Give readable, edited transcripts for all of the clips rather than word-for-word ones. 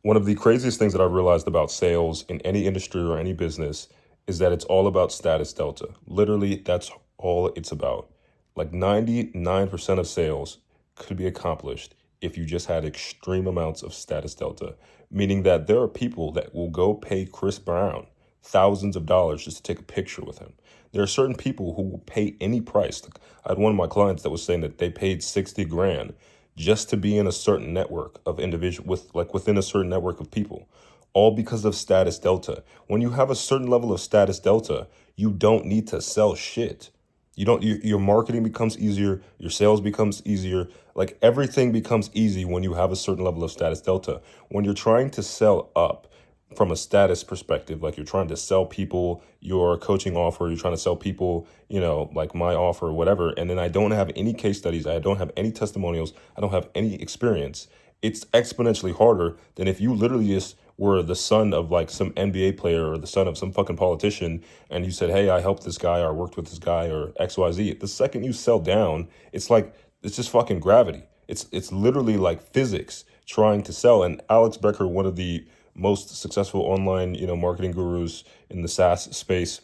One of the craziest things that I've realized about sales in any industry or any business is that it's all about status delta. Literally, that's all it's about. Like 99% of sales could be accomplished if you just had extreme amounts of status delta, meaning that there are people that will go pay Chris Brown thousands of dollars just to take a picture with him. There are certain people who will pay any price. Like, I had one of my clients that was saying that they paid 60 grand just to be in a certain network of individual with like within a certain network of people, all because of status delta. When you have a certain level of status delta, you don't need to sell shit. You don't your marketing becomes easier, your sales becomes easier, like everything becomes easy when you have a certain level of status delta. When you're trying to sell up from a status perspective, like you're trying to sell people your coaching offer, you're trying to sell people, like my offer or whatever, and then I don't have any case studies, I don't have any testimonials, I don't have any experience, it's exponentially harder than if you literally just were the son of like some NBA player or the son of some fucking politician and you said, hey, I helped this guy or I worked with this guy or XYZ. The second you sell down, it's like it's just fucking gravity. It's literally like physics trying to sell. And Alex Becker, one of the most successful online, marketing gurus in the SaaS space,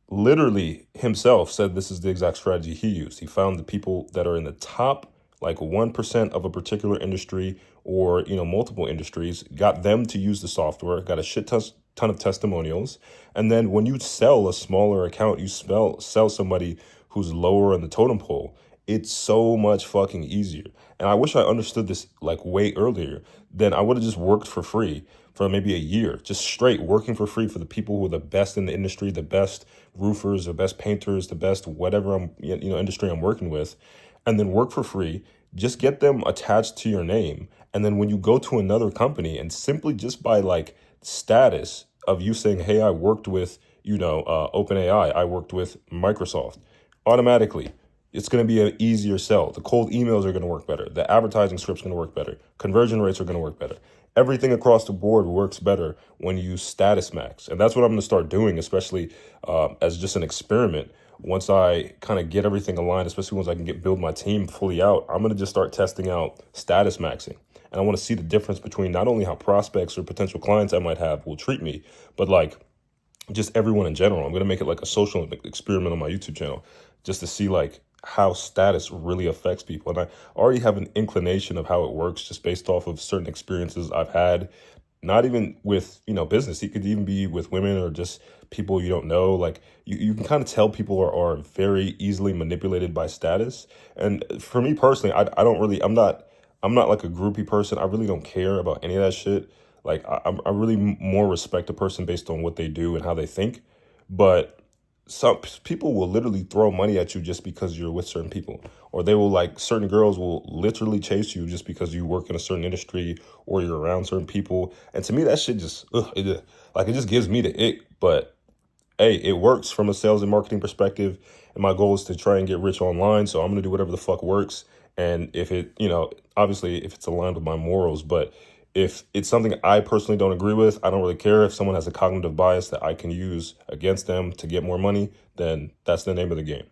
literally himself said this is the exact strategy he used. He found the people that are in the top like 1% of a particular industry or, multiple industries, got them to use the software, got a ton of testimonials. And then when you sell a smaller account, you sell somebody who's lower in the totem pole, it's so much fucking easier. And I wish I understood this like way earlier. Then I would have just worked for free for maybe a year, just straight working for free for the people who are the best in the industry, the best roofers, the best painters, the best whatever industry I'm working with, and then work for free. Just get them attached to your name. And then when you go to another company and simply just by like status of you saying, hey, I worked with, OpenAI, I worked with Microsoft, automatically it's going to be an easier sell. The cold emails are going to work better. The advertising script's going to work better. Conversion rates are going to work better. Everything across the board works better when you status max. And that's what I'm going to start doing, especially as just an experiment. Once I kind of get everything aligned, especially once I can build my team fully out, I'm going to just start testing out status maxing. And I want to see the difference between not only how prospects or potential clients I might have will treat me, but like just everyone in general. I'm going to make it like a social experiment on my YouTube channel just to see like how status really affects people. And I already have an inclination of how it works just based off of certain experiences I've had, not even with, business. It could even be with women or just people you don't know. Like you can kind of tell people are very easily manipulated by status. And for me personally, I don't really, I'm not like a groupie person. I really don't care about any of that shit. Like I really more respect a person based on what they do and how they think. But some people will literally throw money at you just because you're with certain people, or they will like certain girls will literally chase you just because you work in a certain industry or you're around certain people. And to me, that shit just it just gives me the ick. But hey, it works from a sales and marketing perspective. And my goal is to try and get rich online. So I'm going to do whatever the fuck works. And if it, obviously if it's aligned with my morals, but if it's something I personally don't agree with, I don't really care. If someone has a cognitive bias that I can use against them to get more money, then that's the name of the game.